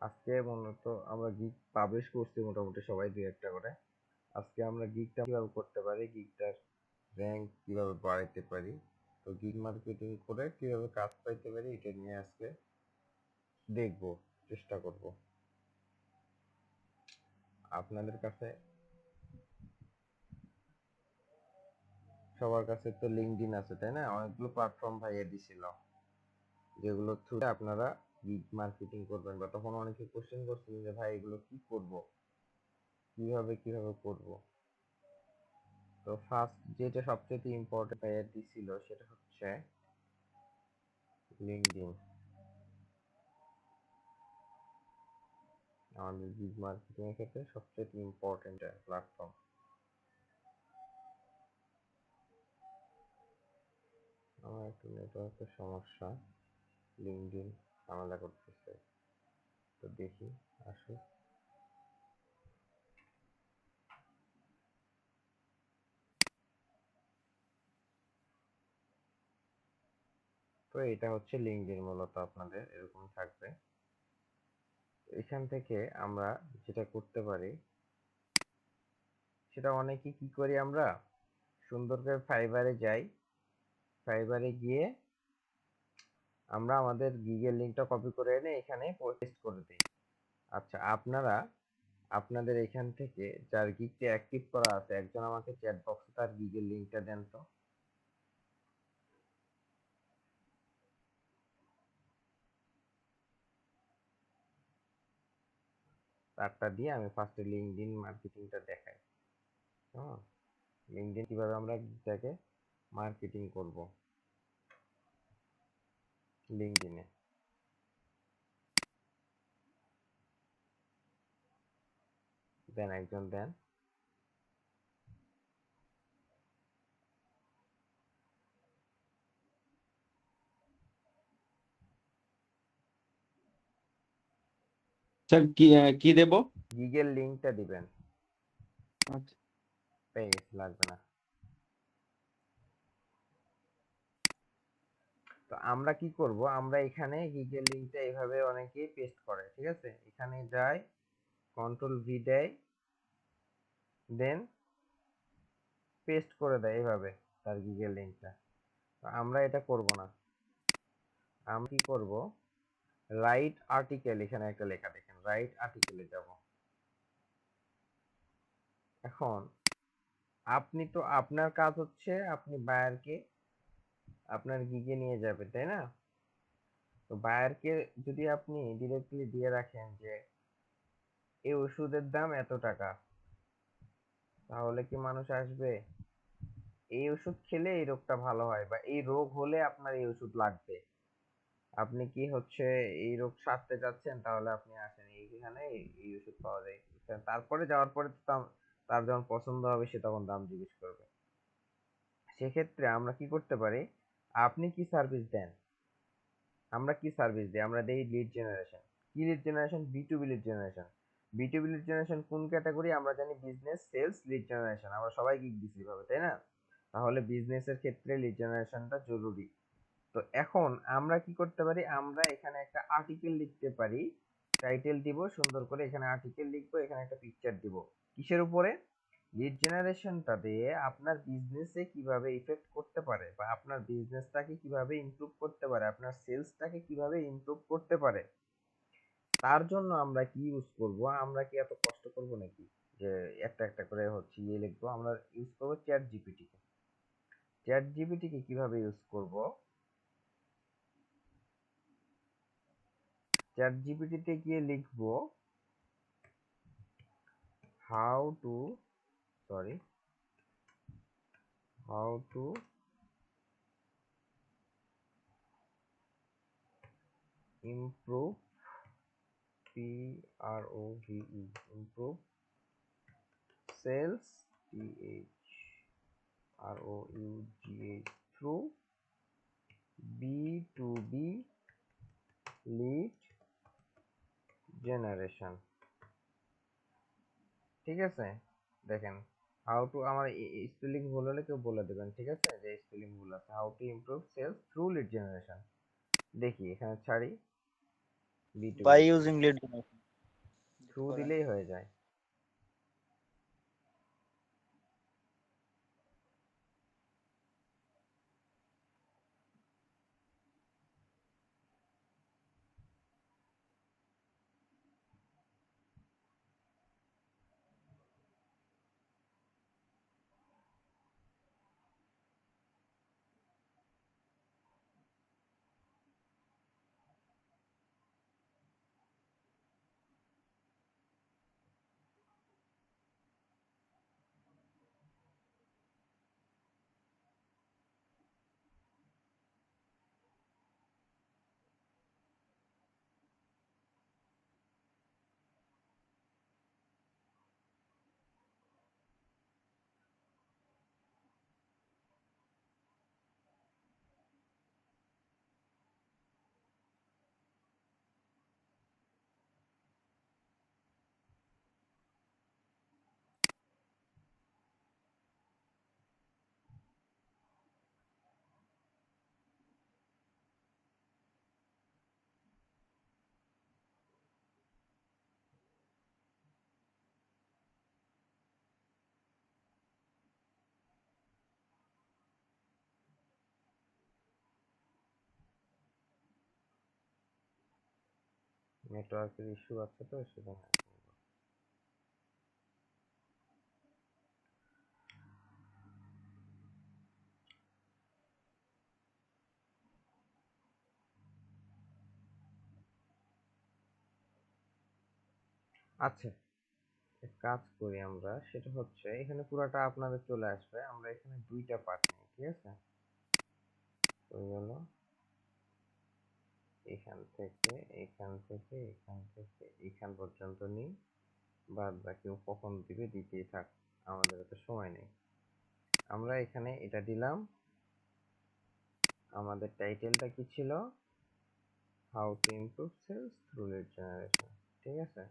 আজকে মূলত আমরা গিগ পাবলিশ করছি মোটামুটি সবাই দুই একটা করে। আজকে আমরা গিগটা কিভাবে করতে পারি, গিগটার র্যাঙ্ক কিভাবে বাড়াইতে পারি, তো গিগ মার্কেটিং করে কিভাবে কাজ পাইতে পারি এটা নিয়ে আজকে দেখব, চেষ্টা করব। আপনাদের কাছে সবার কাছে তো লিঙ্কডইন আছে তাই না? অনেকগুলো প্ল্যাটফর্ম ভাইয়া দিছিল যেগুলো থ্রুতে আপনারা গিগ মার্কেটিং করবেন, বা তখন অনেকে কোশ্চেন করছিলেন যে ভাই এগুলো কি করব, কিভাবে করব। তো ফার্স্ট যেটা সবচেয়ে ইম্পর্টেন্ট ভাইয়া দিছিল সেটা হচ্ছে লিঙ্কডইন। আমাদের গিগ মার্কেটিং এর ক্ষেত্রে সবচেয়ে ইম্পর্টেন্ট প্ল্যাটফর্ম। আমার একটু নেটওয়ার্কের সমস্যা, লিঙ্কডইন ঝামেলা করতেছে, তো দেখি আসুক। তো এটা হচ্ছে লিঙ্কডইন, মূলত আপনাদের এরকম থাকবে। এখান থেকে আমরা যেটা করতে পারি সেটা অনেকে কি করি, আমরা সুন্দর করে ফাইবারে যাই, ফাইবারে গিয়ে আমরা আমাদের গিগের লিঙ্কটা কপি করে এনে এখানে পেস্ট করে দিই। আচ্ছা, আপনারা আপনাদের এখান থেকে যার গিগটা অ্যাক্টিভ করা আছে, একজন আমাকে চ্যাট বক্সে তার গিগের লিঙ্কটা দেন তো। তারটা দিয়ে আমি ফার্স্টে লিঙ্কডইন মার্কেটিংটা দেখাই। হ্যাঁ, লিঙ্কডইন কিভাবে আমরা গিগটাকে মার্কেটিং করব লিঙ্কডইনে। দেন একজন দেন। স্যার কি দেব? গিগের লিঙ্কটা দিবেন। আচ্ছা পেয়ে গেছি, লাগবে না। তো আমরা কি করব, আমরা এখানে গিগের লিঙ্কটা এইভাবে অনেকেই পেস্ট করে, ঠিক আছে? এখানে যাই, কন্ট্রোল ভি দেয়, দেন পেস্ট করে দেয় এইভাবে তার গিগের লিঙ্কটা। তো আমরা এটা করব না। আমরা কি করব, রাইট আর্টিকেল, এখানে একটা লেখা দেখেন, রাইট আর্টিকেলে যাব। এখন আপনি তো, আপনার কাজ হচ্ছে আপনি বায়ারকে আপনার গিগে নিয়ে যাবেন, তাই না? তো বায়ারকে যদি আপনি ডিরেক্টলি দিয়ে রাখেন যে এই ওষুধের দাম এত টাকা, তাহলে কি মানুষ আসবে? এই ওষুধ খেলে এই রোগটা ভালো হয়, বা এই রোগ হলে আপনার এই ওষুধ লাগবে, আপনি কি হচ্ছে এই রোগ সারতে চাচ্ছেন, তাহলে আপনি আসেন এইখানে, এই ওষুধ পাওয়া যায়। তারপরে যাওয়ার পরে তো তার যখন পছন্দ হবে সে তখন দাম জিজ্ঞেস করবে। সেক্ষেত্রে আমরা কি করতে পারি, আপনি কি সার্ভিস দেন, আমরা কি সার্ভিস দিই, আমরা দেই লিড জেনারেশন। কি lead generation? B2B lead generation. B2B lead generation কোন ক্যাটাগরি? আমরা জানি বিজনেস, সেলস, লিড জেনারেশন, আমরা সবাই গিগ দিছি ভাবে, তাই না? তাহলে বিজনেসের ক্ষেত্রে লিড জেনারেশনটা জরুরি। তো এখন আমরা কি করতে পারি, আমরা এখানে একটা আর্টিকেল লিখতে পারি, টাইটেল দিব সুন্দর করে, এখানে আর্টিকেল লিখবো, এখানে একটা পিকচার দিব। কিসের উপরে? লিড জেনারেশনটা দিয়ে আপনার বিজনেসে কিভাবে ইফেক্ট করতে পারে, বা আপনার বিজনেসটাকে কিভাবে ইমপ্রুভ করতে পারে, আপনার সেলসটাকে কিভাবে ইমপ্রুভ করতে পারে, তার জন্য আমরা কি ইউজ করব, আমরা কি এত কষ্ট করব নাকি যে একটা একটা করে হচ্ছে ইয়ে লিখবো? আমরা ইউজ করব চ্যাট জিপিটি কে। চ্যাট জিপিটি কে কিভাবে ইউজ করব, চ্যাট জিপিটি তে গিয়ে লিখবো how to, sorry, how to improve, PROVE, improve sales, THROUGH, through B2B lead generation। ঠিক আছে, দেখেন হাউ টু, আমার স্পেলিং ভুল হলে কেউ বলে দেবেন, ঠিক আছে, যে স্পেলিং ভুল আছে। How to improve sales through lead generation. দেখি এখানে ছাড়ি, B2B by using lead generation through দিলেই হয়ে যায়। নেটওয়ার্কের ইস্যু আছে তো সেজন্য। আচ্ছা, এক কাজ করি আমরা, সেটা হচ্ছে এখানে পুরাটা আপনাদের চলে আসবে, আমরা এখানে দুইটা পার্ট নিই, ঠিক আছে? তো গেল এখান থেকে এখান থেকে এখান থেকে এখান পর্যন্ত নিই, বাদ বাকি ও কখন দিবে দিতেই থাক, আমাদের এত সময় নেই। আমরা এখানে এটা দিলাম, আমাদের টাইটেলটা কি ছিল? How to improve sales through lead generation, ঠিক আছে?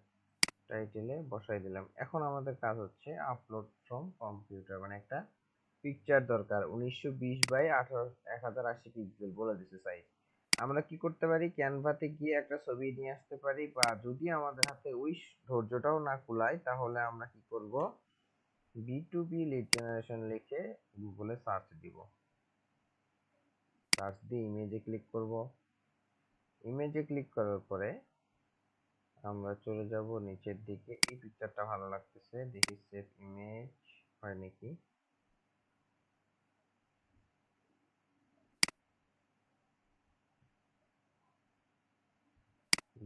টাইটেলে বসাই দিলাম। এখন আমাদের কাজ হচ্ছে আপলোড ফ্রম কম্পিউটার, মানে একটা পিকচার দরকার, 1920 বাই 1080 পিক্সেল বলে দিছে সাইজ। আমরা কি করতে পারি, ক্যানভাতে গিয়ে একটা ছবি নিয়ে আসতে পারি, বা যদি আমাদের হাতে ওই ধৈর্যটাও না কুলায় তাহলে আমরা কি করব, B2B লিড জেনারেশন লিখে গুগলে সার্চ দিব। সার্চ দিয়ে ইমেজে ক্লিক করব। ইমেজে ক্লিক করার পরে আমরা চলে যাব নিচের দিকে। এই পিকচারটা ভালো লাগতেছে, দেখি সেভ ইমেজ হয় নাকি,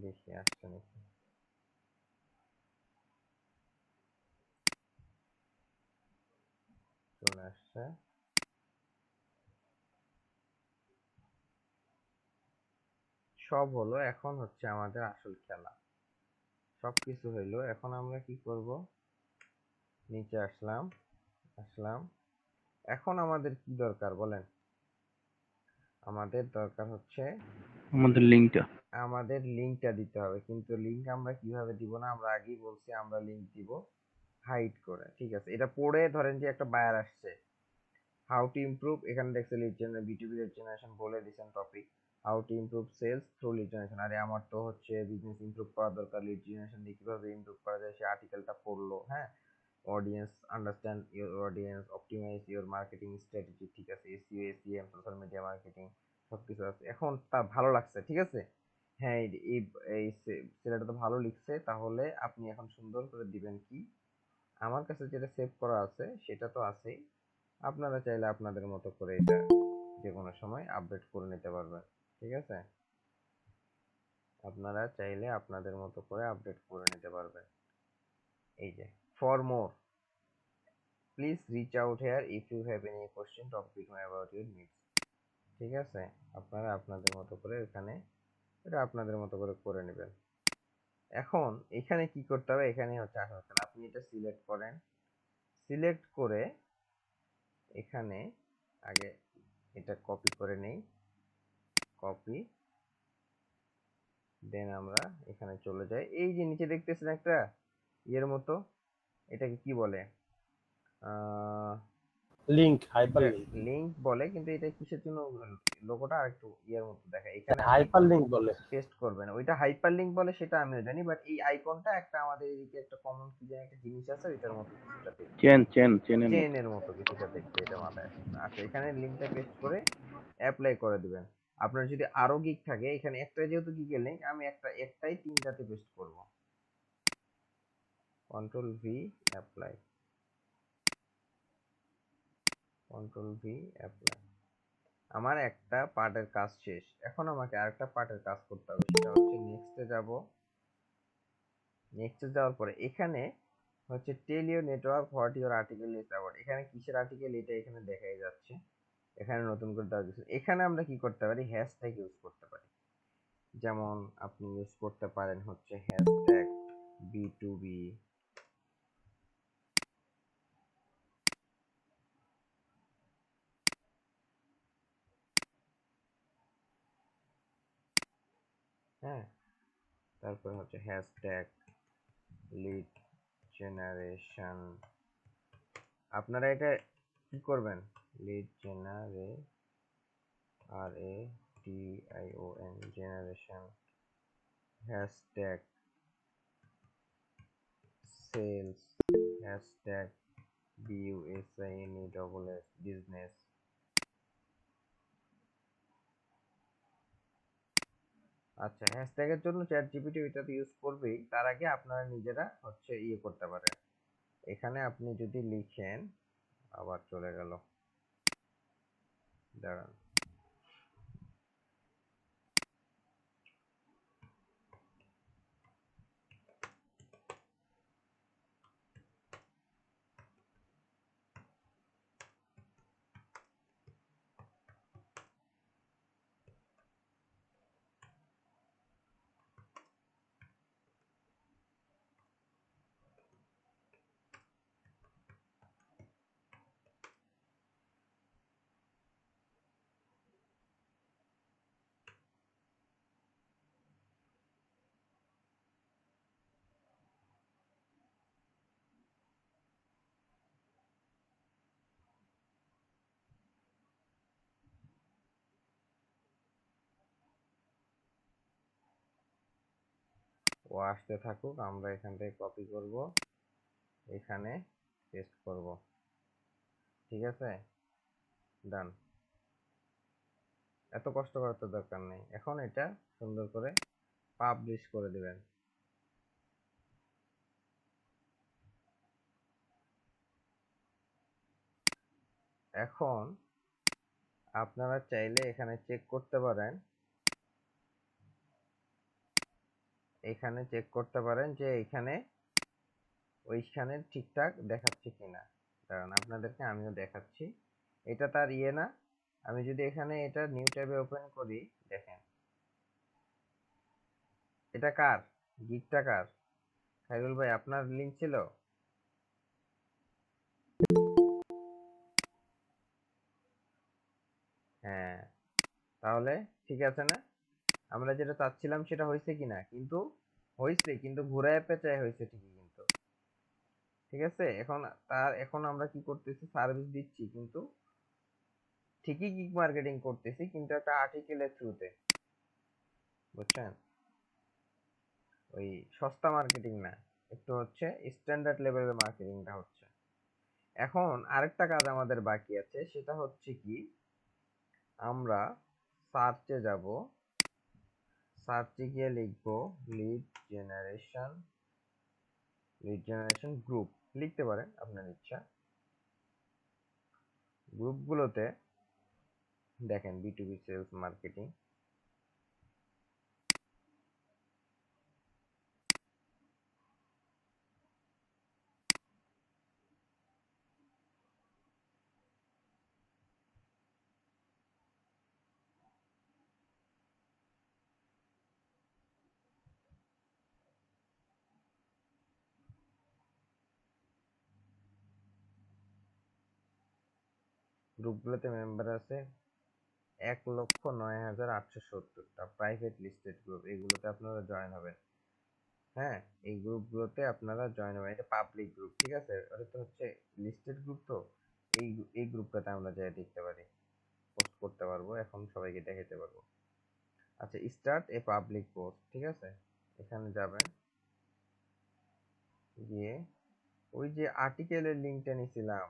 দেখি আসছে নাকি। চলে আসছে। সব হলো, এখন হচ্ছে আমাদের আসল খেলা। সবকিছু হইলো, এখন আমরা কি করব, নিচে আসলাম। এখন আমাদের কি দরকার বলেন? আমাদের দরকার হচ্ছে আমাদের লিঙ্কটা আমাদের লিংকটা দিতে হবে, কিন্তু লিংক আমরা কিভাবে দিব না, আমরা আগেই বলছি আমরা লিংক দিব হাইড করে, ঠিক আছে? এটা পড়ে ধরেন যে একটা বায়ার আসছে, হাউ টু ইমপ্রুভ, এখানে দেখছে lead generation, B2B lead generation বলে দিয়েছেন topic, how to improve sales through lead generation. আরে আমার তো হচ্ছে বিজনেস ইমপ্রুভ করা দরকার, লিড জেনারেশন দিয়ে কিভাবে ইমপ্রুভ করা যায়, সেই আর্টিকেলটা পড়লো, হ্যাঁ? Audience, understand your audience, optimise your marketing strategy, ঠিক আছে? SEO, SEM, social media marketing সবকিছু আছে। এখন তার ভালো লাগছে, ঠিক আছে? হ্যাঁ, এই এই ছেলেটা তো ভালো লিখছে, তাহলে আপনি এখন সুন্দর করে দিবেন কি, আমার কাছে যেটা সেভ করা আছে সেটা তো আছেই, আপনারা চাইলে আপনাদের মতো করে এটা যে কোনো সময় আপডেট করে নিতে পারবেন, ঠিক আছে? আপনারা চাইলে আপনাদের মতো করে আপডেট করে নিতে পারবেন। এই যে, for more please reach out here if you have any question topic about your needs, ঠিক আছে? আপনারা আপনাদের মতো করে এখানে এটা আপনাদের মতো করে নেবেন। এখন এখানে কি করতে হবে, এখানে হচ্ছে আসল খেলা। আপনি এটা সিলেক্ট করেন, সিলেক্ট করে এখানে আগে এটা কপি করে নেই, কপি, দেন আমরা এখানে চলে যাই। এই যে নিচে দেখতেছেন একটা ইয়ের মতো, এটাকে কি বলে, লিংক, হাইপার লিংক। লিংক বলে, কিন্তু এটা কিসের জন্য লোগোটা আর একটু ইয়ের মতো দেখায়। এখানে হাইপার লিংক বলে। পেস্ট করবেন, ওইটা হাইপার লিংক বলে সেটা আমিও জানি, বাট এই আইকনটা একটা আমাদের এদিকে একটা কমন কি যেন একটা জিনিস আছে, ওইটার মতো কিছুটা দেখতে, চেনের মতো। চেনের মতো কিছুটা দেখতে, এটা মাথায় আসে না। আচ্ছা, এখানে লিংকটা পেস্ট করে অ্যাপ্লাই করে দিবেন। আপনার যদি আরো গিগ থাকে, এখানে একটা যেহেতু গিগের লিংক, আমি একটাই তিনটাতে পেস্ট করব। Control V apply, control V apply. আমার একটা পার্টের কাজ শেষ, এখন আমাকে আরেকটা পার্টের কাজ করতে হবে, সেটা হচ্ছে নেক্সটে যাব। নেক্সটে যাওয়ার পরে এখানে হচ্ছে tell your network what your article is about. এখানে কিসের আর্টিকেল এটা এখানে দেখাই যাচ্ছে, এখানে নতুন করে দেওয়া কিছু। এখানে আমরা কি করতে পারি, হ্যাশট্যাগ ইউজ করতে পারি। যেমন আপনি ইউজ করতে পারেন হচ্ছে হ্যাশট্যাগ বি2বি, হ্যাঁ, তারপর হচ্ছে হ্যাশট্যাগ লিড জেনারেশন। আপনারা এটা কি করবেন, লিড জেনারে RADION generation, hashtag sales, hashtag BUSINESS business. আচ্ছা, হ্যাশট্যাগের জন্য চ্যাট জিপিটি ওইটাতে ইউজ করবেই, তার আগে আপনারা নিজেরা হচ্ছে ইয়ে করতে পারেন। এখানে আপনি যদি লিখেন, আবার চলে গেল, দাঁড়ান, ও আসতে থাকুক, আমরা এখান থেকে কপি করব, এখানে পেস্ট করব, ঠিক আছে, ডান। এত কষ্ট করার তো দরকার নেই। এখন এটা সুন্দর করে পাবলিশ করে দিবেন। এখন আপনারা চাইলে এখানে চেক করতে পারেন, এখানে চেক করতে পারেন যে এখানে ওইখানে ঠিকঠাক দেখাচ্ছে কিনা। কারণ আপনাদেরকে আমিও দেখাচ্ছি, এটা তার ইয়ে না। আমি যদি এখানে এটা নিউ ট্যাবে ওপেন করি, দেখেন এটা কার, গিগটা কার? খাইরুল ভাই, আপনার লিংক ছিল? হ্যাঁ, তাহলে ঠিক আছে না? আমরা যেটা চাচ্ছিলাম সেটা হয়েছে কিনা, কিন্তু হয়েছে, কিন্তু ঘুরায় পেঁচায় হয়েছে ঠিকই কিন্তু, ঠিক আছে। এখন আমরা কি করতেছি, সার্ভিস দিচ্ছি, কিন্তু ঠিকই গিগ মার্কেটিং করতেছি, কিন্তু একটা আর্টিকেলের থ্রুতে, বুঝছেন? ওই সস্তা মার্কেটিং না, একটু হচ্ছে স্ট্যান্ডার্ড লেভেলের মার্কেটিংটা হচ্ছে। এখন আরেকটা কাজ আমাদের বাকি আছে, সেটা হচ্ছে কি, আমরা সার্চে যাব, সার্চে গিয়ে লিখবো lead generation, lead generation group লিখতে পারেন আপনার ইচ্ছা। গ্রুপগুলোতে দেখেন B2B সেলস মার্কেটিং, গ্রুপগুলোতে মেম্বার আছে 1,09,870টা প্রাইভেট লিস্টেড গ্রুপ, এগুলোতে আপনারা জয়েন হবেন। হ্যাঁ, এই গ্রুপগুলোতে আপনারা জয়েন হবেন, এটা পাবলিক গ্রুপ, ঠিক আছে, ওটা তো হচ্ছে লিস্টেড গ্রুপ, তো এই এই গ্রুপটাতে আমরা যাই দেখতে পারি, পোস্ট করতে পারবো, এখন সবাইকে দেখাতে পারবো। আচ্ছা, স্টার্ট এ পাবলিক পোস্ট, ঠিক আছে, এখানে যাবেন, গিয়ে ওই যে আর্টিকেলের লিঙ্কটা নিছিলাম,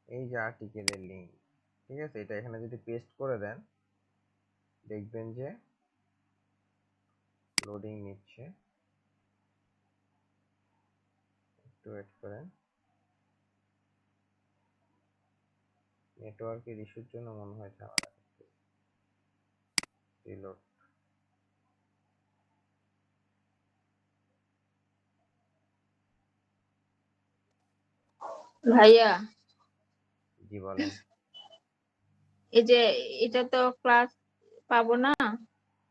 এই যে আর্টিকেলের লিঙ্ক, ঠিক আছে, এটা এখানে যদি পেস্ট করে দেন দেখবেন যে লোডিং নিচ্ছে, একটু ওয়েট করেন, নেটওয়ার্কের ইস্যুর জন্য মনে হয় ঝামেলা করতেছে। রিলোড। ভাইয়া, জি বলেন। এই যে এটা তো ক্লাস পাবো না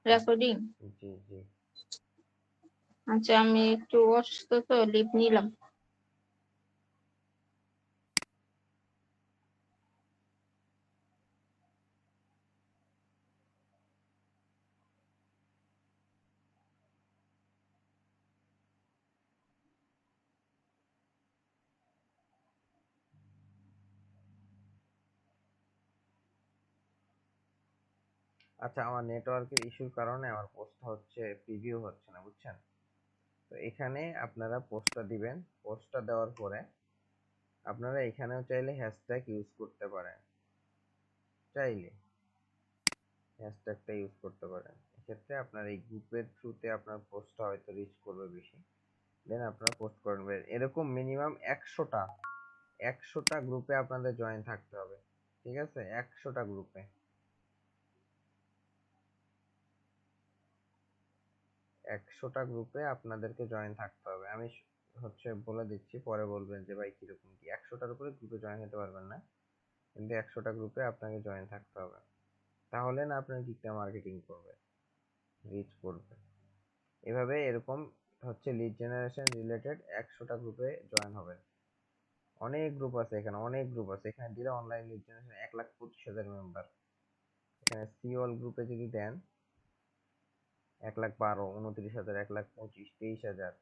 রেকর্ডিং? জি জি। আচ্ছা, আমি একটু অসুস্থ তো লিভ নিলাম। আচ্ছা, আমার নেটওয়ার্কের ইস্যুর কারণে আমার পোস্টটা হচ্ছে প্রিভিউ হচ্ছে না, বুঝছেন? তো এখানে আপনারা পোস্টটা দিবেন, পোস্টটা দেওয়ার পরে আপনারা এখানেও চাইলে হ্যাশট্যাগ ইউজ করতে পারেন, চাইলে হ্যাশট্যাগটা ইউজ করতে পারেন। এক্ষেত্রে আপনার এই গ্রুপের থ্রুতে আপনার পোস্টটা হয়তো রিচ করবে বেশি, দেন আপনারা পোস্ট করবেন। এরকম মিনিমাম 100টা গ্রুপে আপনাদের জয়েন থাকতে হবে, ঠিক আছে, 100টা গ্রুপে। 100টা গ্রুপে আপনাদেরকে জয়েন থাকতে হবে। আমি হচ্ছে বলে দিচ্ছি, পরে বলবেন যে ভাই কিরকম কি। 100টার উপরে গ্রুপে জয়েন হতে পারবেন না, কিন্তু 100টা গ্রুপে আপনাকে জয়েন থাকতে হবে, তাহলে না আপনার গিগটা মার্কেটিং করবে, রিচ করবে। এভাবে এরকম হচ্ছে লিড জেনারেশন রিলেটেড 100টা গ্রুপে জয়েন হবেন। অনেক গ্রুপ আছে এখানে, অনেক গ্রুপ আছে এখানে দিলে অনলাইন লিড জেনারেশন 1,25,000 মেম্বার। এখানে সিওল গ্রুপে যদি দেন 1,12,000, 29,000, 1,25,000, 23,000।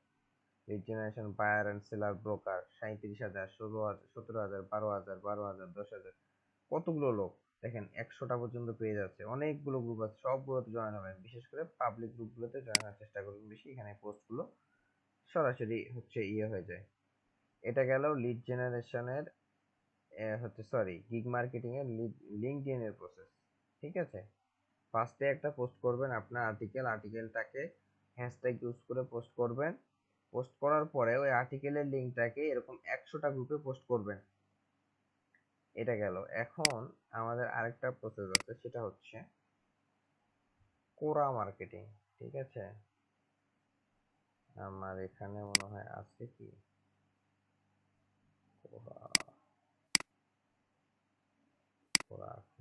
Lead generation buyer and seller broker 37,000, 16,000, 17,000, 12,000, 12,000, 10,000, কতগুলো লোক দেখেন 100টা পর্যন্ত পেয়ে যাচ্ছে। অনেকগুলো গ্রুপ আছে, সবগুলোতে জয়েন হবেন, বিশেষ করে পাবলিক গ্রুপগুলোতে জয়েন হওয়ার চেষ্টা করবেন বেশি, এখানে পোস্টগুলো সরাসরি হচ্ছে হয়ে যায়। এটা গেল লিড জেনারেশনের হচ্ছে সরি গিগ মার্কেটিং এর লিঙ্কডইন এর প্রসেস, ঠিক আছে। ফার্স্টে একটা পোস্ট করবেন আপনার আর্টিকেলটাকে হ্যাশট্যাগ ইউজ করে পোস্ট করবেন। পোস্ট করার পরে ওই আর্টিকেলের লিঙ্কটাকে এরকম 100টা গ্রুপে পোস্ট করবেন। এটা গেল। এখন আমাদের আরেকটা প্রসেস আছে, সেটা হচ্ছে কোরা মার্কেটিং, ঠিক আছে। আমার এখানে মনে হয় আছে কি কোরা, কোরা আছে।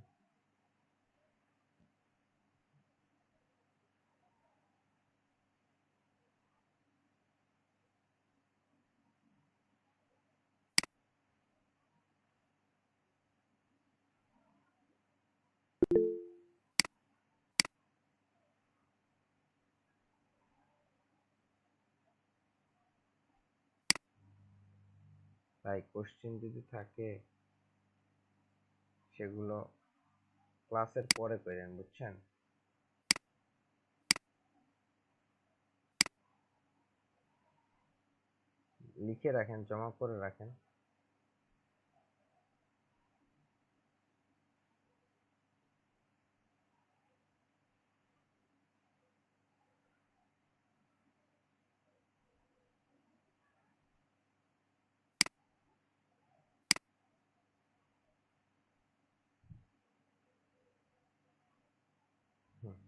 তাই কোশ্চেন যদি থাকে সেগুলো ক্লাসের পরে করেন, বুঝছেন। লিখে রাখেন, জমা করে রাখেন। হুম,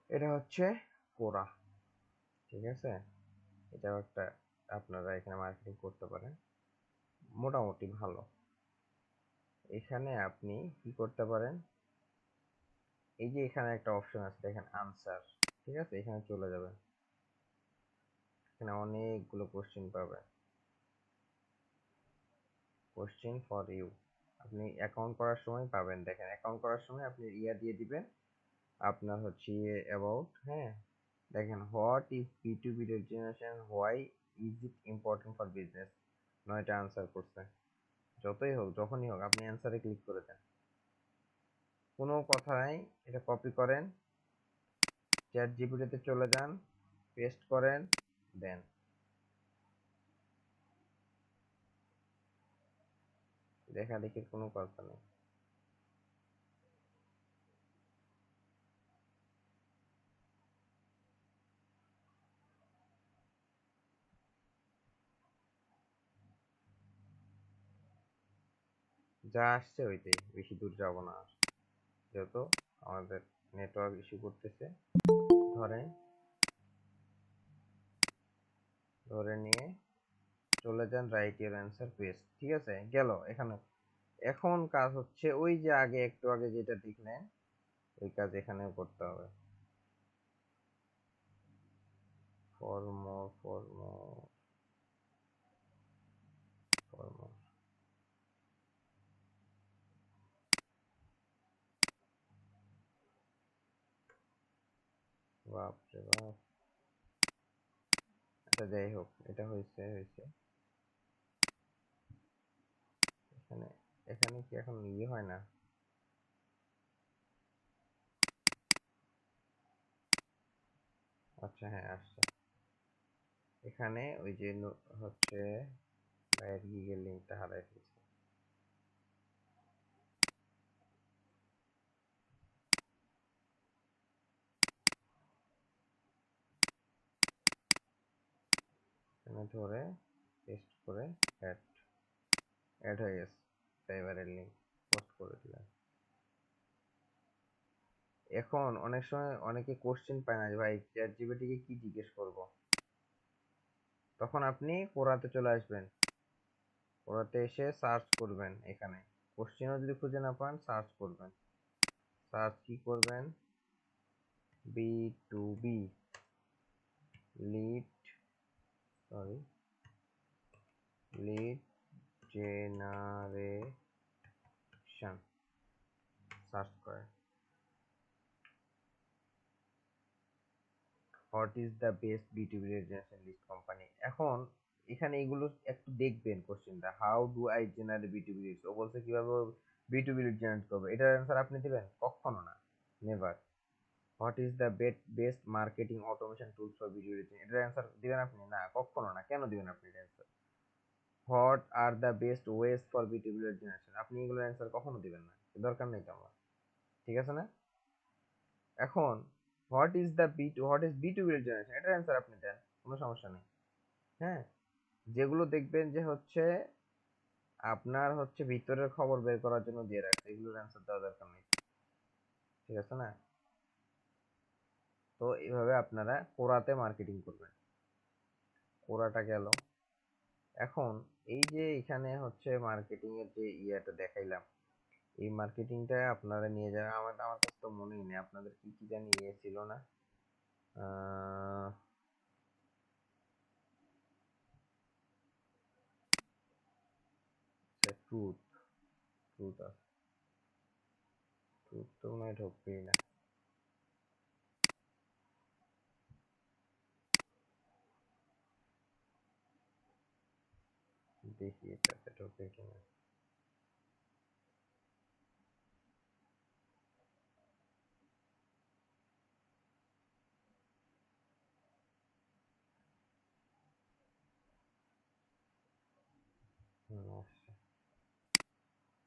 এটা হচ্ছে কোরা, ঠিক আছে। এটাও একটা আপনারা এখানে মার্কেটিং করতে পারেন, মোটামুটি ভালো। এখানে আপনি কি করতে পারেন, এই যে এখানে একটা অপশন আছে দেখেন আনসার, ঠিক আছে, এখানে চলে যাবেন, এখানে অনেকগুলো কোশ্চেন পাবেন, কোশ্চেন ফর ইউ। আপনি অ্যাকাউন্ট করার সময় পাবেন, দেখেন অ্যাকাউন্ট করার সময় আপনি দিয়ে দিবেন আপনার হচ্ছে অ্যাবাউট, হ্যাঁ, দেখেন what is B2B generation, why is it important for business, 9টা আনসার করছে। যতই হোক যখনই হোক আপনি অ্যান্সারে ক্লিক করে দেন, কোনো কথা নাই। এটা কপি করেন, চ্যাট জিপিটিতে চলে যান, পেস্ট করেন, দেন। দেখা দেখির কোনো কথা নেই। যা আসছে ওইটাই, বেশি দূর যাব না আর, যেহেতু আমাদের নেটওয়ার্ক ইস্যু করতেছে। ধরে নিয়ে চলে যান, রাইট ইউর অ্যান্সার পেস্ট। ঠিক আছে, গেল এখানে। এখন কাজ হচ্ছে ওই যে আগে একটু আগে যেটা দেখলেন ওই কাজ এখানেও করতে হবে। For more, for more, for more. বাপ রে বাপ। আচ্ছা যাই হোক, এটা হয়েছে হয়েছে। এখানে এখানে কি এখন ইয়ে হয় না? আচ্ছা হ্যাঁ আসছে। এখানে ওই যে হচ্ছে বাইরের গিগের লিঙ্কটা হারাই ফেলছে। এখানে ধরে পেস্ট করে অ্যাড অ্যাড হয়ে গেছে। ড্রাইভারের লিঙ্ক পোস্ট করে দিলাম। এখন অনেক সময় অনেকে কোশ্চেন পায় না যে ভাই চ্যাট জিপিটিকে কি জিজ্ঞেস করব, তখন আপনি কোরাতে চলে আসবেন। কোরাতে এসে সার্চ করবেন, এখানে কোশ্চেনও যদি খুঁজে না পান সার্চ করবেন। সার্চ কি করবেন? B2B lead, sorry, lead generation search করেন। What is the best B2B lead generation list company. এখন এখানে এগুলো একটু দেখবেন কোশ্চেনটা, how do I generate B2B leads. ও বলছে কিভাবে বি2বি লিড জেনারেট করবে, এটার অ্যান্সার আপনি দিবেন? কখনো না, never. What is the best marketing automation tools for B2B lead, এটার অ্যান্সার দিবেন আপনি? না, কখনো না। কেন দিবেন আপনি এর answer? What are the best ways for B2B lead generation, আপনি এগুলোর অ্যান্সার কখনো দিবেন না, দরকার নেই তো আমার। ঠিক আছে না? এখন হোয়াট ইজ বি2বি লিড জেনারেশন, এটার অ্যান্সার আপনি দেন, কোনো সমস্যা নেই। হ্যাঁ, যেগুলো দেখবেন যে হচ্ছে আপনার হচ্ছে ভিতরের খবর বের করার জন্য দিয়ে রাখছে, এগুলোর অ্যান্সার দেওয়া দরকার নেই। ঠিক আছে না? তো এইভাবে আপনারা কোরাতে মার্কেটিং করবেন। কোরাটা গেল। এখন এই যে এখানে হচ্ছে মার্কেটিং এর যে ইয়েটা দেখাইলাম, এই মার্কেটিংটা আপনারা নিয়ে যাবেন। আমার কাছে তো মনেই নেই আপনাদের কি কি জানি ইয়ে ছিল না। ট্রুথ, ট্রুথ আছে, ট্রুথ তো মনে হয় ঢুকবেই না। দেখি এটাতে ঢোকে কিনা। আসছে।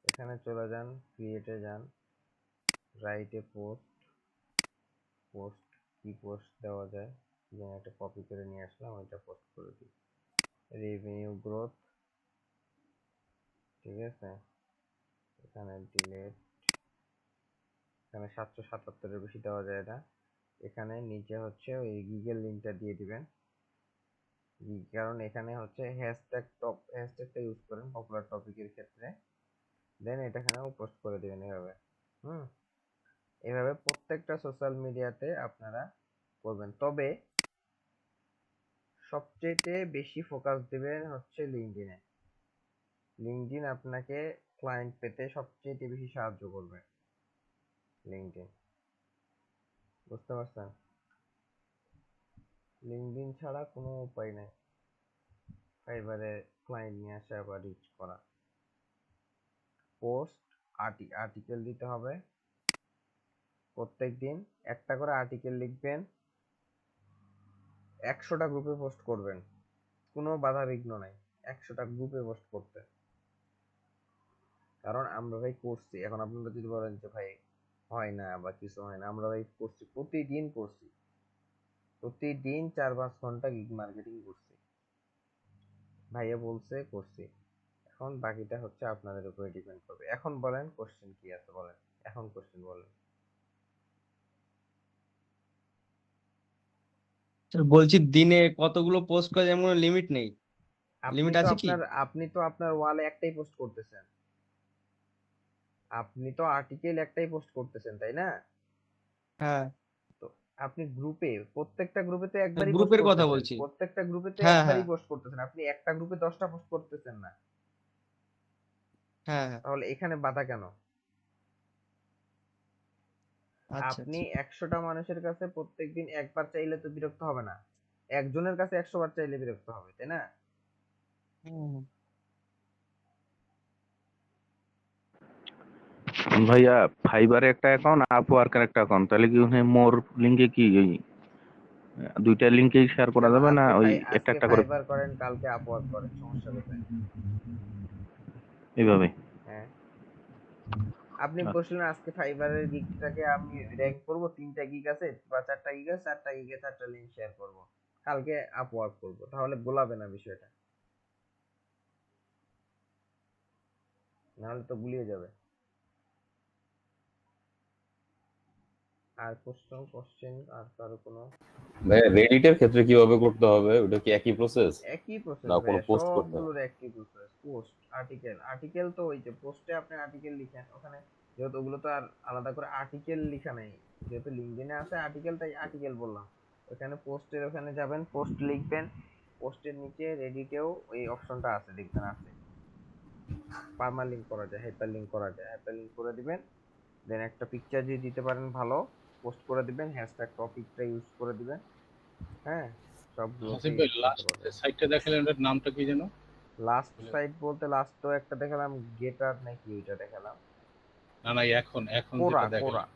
এখানে চলে যান, ক্রিয়েটে যান, রাইটে পোস্ট, পোস্ট কি পোস্ট দেওয়া যায়, যেন একটা কপি করে নিয়ে আসলাম, ওইটা পোস্ট করে দিই। রেভিনিউ গ্রোথ, ঠিক আছে। এখানে ডিলেট, এখানে 777-এর বেশি দেওয়া যায় না। এখানে নিচে হচ্ছে ওই গুগল লিঙ্কটা দিয়ে দিবেন, কারণ এখানে হচ্ছে হ্যাশট্যাগটা ইউজ করেন পপুলার টপিকের ক্ষেত্রে। দেন এটা এখানেও পোস্ট করে দিবেন এভাবে। হুম, এভাবে প্রত্যেকটা সোশ্যাল মিডিয়াতে আপনারা করবেন। তবে সবচেয়ে বেশি ফোকাস দিবেন হচ্ছে লিঙ্কডইনে। লিঙ্কডইন আপনাকে ক্লায়েন্ট পেতে সবচেয়ে বেশি সাহায্য করবে। লিঙ্কডইন, বুঝতে পারছেন? লিঙ্কডইন ছাড়া কোনো উপায় নেই ফাইবারে ক্লায়েন্ট নিয়ে আসা বা রিচ করা। পোস্ট আর্টিকেল দিতে হবে প্রত্যেকদিন একটা করে আর্টিকেল লিখবেন 100টা গ্রুপে পোস্ট করবেন কোনো বাধা বিঘ্ন নাই 100টা গ্রুপে পোস্ট করতে কারণ আমরা ভাই করছি এখন আপনারা যদি বলেন যে ভাই হয় না বা কিছু হয় না আমরা ভাই করছি প্রতিদিন 4-5 ঘন্টা গিগ মার্কেটিং করছি ভাইয়া বলছে করছি এখন বাকিটা হচ্ছে আপনাদের উপরে ডিপেন্ড করবে এখন বলেন কোশ্চেন কি আছে বলেন এখন কোশ্চেন বলেন স্যার বলছি দিনে কতগুলো পোস্ট করা যায় কোনো লিমিট নেই, লিমিট আছে কি? আপনি তো আপনার ওয়ালে একটাই পোস্ট করতেছেন আপনি তো আর্টিকেল একটাই পোস্ট করতেছেন তাই না হ্যাঁ, তো আপনি গ্রুপে প্রত্যেকটা গ্রুপে তো একবারই পোস্ট গ্রুপের কথা করতেছেন বলছি। প্রত্যেকটা গ্রুপে তো হ্যাঁ একবারই হ্যাঁ পোস্ট করতেছেন আপনি একটা গ্রুপে 10টা পোস্ট করতেছেন না হ্যাঁ হ্যাঁ, তাহলে এখানে বাধা কেন আচ্ছা আপনি আচ্ছা। 100টা মানুষের কাছে প্রত্যেকদিন একবার চাইলে তো বিরক্ত হবে না একজনের কাছে 100 বার চাইলে বিরক্ত হবে তাই না হুম। ভাইয়া ফাইবারে একটা অ্যাকাউন্ট আপওয়ার্কের একটা অ্যাকাউন্ট তাহলে কি ওখানে মোর লিঙ্কে কি ওই দুইটা লিঙ্কেই শেয়ার করা কেন যাবে না ওই একটা আজকে একটা করে ফাইবার করেন কালকে আপওয়ার্ক করেন সমস্যা কোথায় এইভাবে? হ্যাঁ আপনি বসলেন আজকে ফাইবারের গিগটাকে আমি র‍্যাঙ্ক করব 3টা গিগ আছে বা 4টা গিগ আছে 4টা গিগে 4টা লিংক শেয়ার করব কালকে আপওয়ার্ক করব তাহলে গোলাবে না বিষয়টা নাহলে তো গুলিয়ে যাবে আর কোশ্চেন আর কারো কোনো ভাই রেডিটের ক্ষেত্রে কিভাবে করতে হবে ওটা কি একই প্রসেস একই প্রসেস না কোনো ভাইয়া পোস্ট করতে হবে? সবগুলোর একই প্রসেস পোস্ট আর্টিকেল তো ওই যে পোস্টে আপনি আর্টিকেল লিখেন ওখানে যেহেতু ওগুলো তো আর আলাদা করে আর্টিকেল লেখা নেই যেহেতু লিঙ্কডইনে আছে আর্টিকেল তাই আর্টিকেল বললাম ওখানে পোস্টের ওখানে যাবেন পোস্ট লিখবেন পোস্টের নিচে রেডিটেও ওই অপশনটা আছে দেখবেন আছে পার্মালিঙ্ক করা যায় হাইপারলিঙ্ক করা যায় হাইপারলিঙ্ক করে দিবেন দেন একটা পিকচার যদি দিতে পারেন ভালো পোস্ট করে দিবেন হ্যাশট্যাগ টপিকটা ইউজ করে দিবেন হ্যাঁ সবগুলো হাসিফ ভাই লাস্ট সাইটটা দেখালেন ওটার নামটা কি যেন? লাস্ট সাইট বলতে লাস্ট তো একটা দেখালাম গেটার নাকি ওইটা দেখালাম না না এখন কোরা যেটা দেখালেন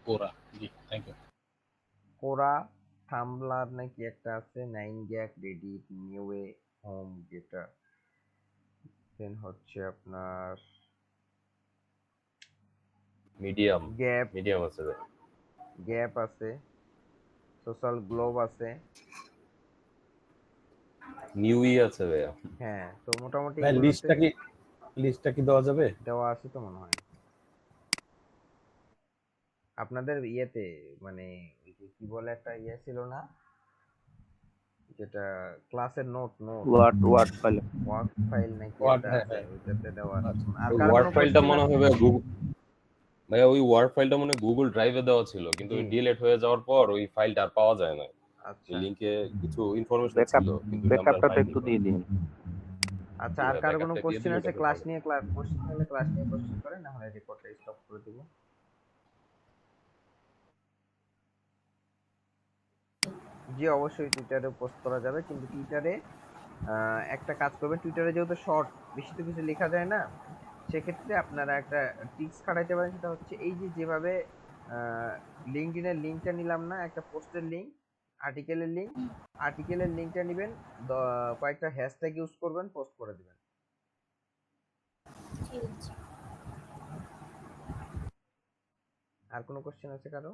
কোরা। জি থ্যাংক ইউ। কোরা থাম্বলার নাকি একটা আছে 9gag রেডিট নিউয়ে হোম গেটার দেন হচ্ছে আপনার মিডিয়াম আছে ভাই, গ্যাপ আছে সোশ্যাল গ্লোব আছে নিউই আছে ভাইয়া। হ্যাঁ তো মোটামুটি ভাই লিস্টটা কি দেওয়া যাবে? দেওয়া আছে তো মনে হয় আপনাদের ইয়েতে মানে ওই যে কি বলে একটা ইয়ে ছিল না যেটা ক্লাসের note word file work file নাকি Word, একটা হ্যাঁ, আছে হ্যাঁ। ওইটাতে দেওয়া আছে আর ওই কারো ওয়ার্ড কোনো ফাইলটা question মনে আছে? হয় ভাইয়া ওই ওয়ার্ড ফাইলটা মনে হয় গুগল ড্রাইভে দেওয়া ছিল কিন্তু জি। ডিলিট হয়ে যাওয়ার পর ওই ফাইলটা আর পাওয়া যায় না আচ্ছা ওই লিংকে কিছু ইনফরমেশন ব্যাকআপ ছিল কিন্তু ওটা আমরা ব্যাকআপটা তো পাইনি একটু দিয়ে দিন আচ্ছা জি আর ভাই, কারো কোনো backup টা দিয়ে কোশ্চেন দিলে আছে ওটাতে ক্লাস পাবো। নিয়ে কোশ্চেন থাকলে ক্লাস নিয়ে কোশ্চেন করেন না হলে রিপোর্টটা স্টপ করে দিব জি অবশ্যই টুইটারে পোস্ট করা যাবে কিন্তু টুইটারে একটা কাজ করবেন টুইটারে যেহেতু শর্ট বেশি তো কিছু লেখা যায় না সেক্ষেত্রে আপনারা একটা টিপস খাটাইতে পারেন সেটা হচ্ছে এই যে যেভাবে লিঙ্কডইনের লিঙ্কটা নিলাম না একটা পোস্টের লিঙ্ক আর্টিকেলের লিঙ্কটা নেবেন কয়েকটা হ্যাশট্যাগ ইউজ করবেন পোস্ট করে দিবেন আর কোনো কোশ্চেন আছে কারো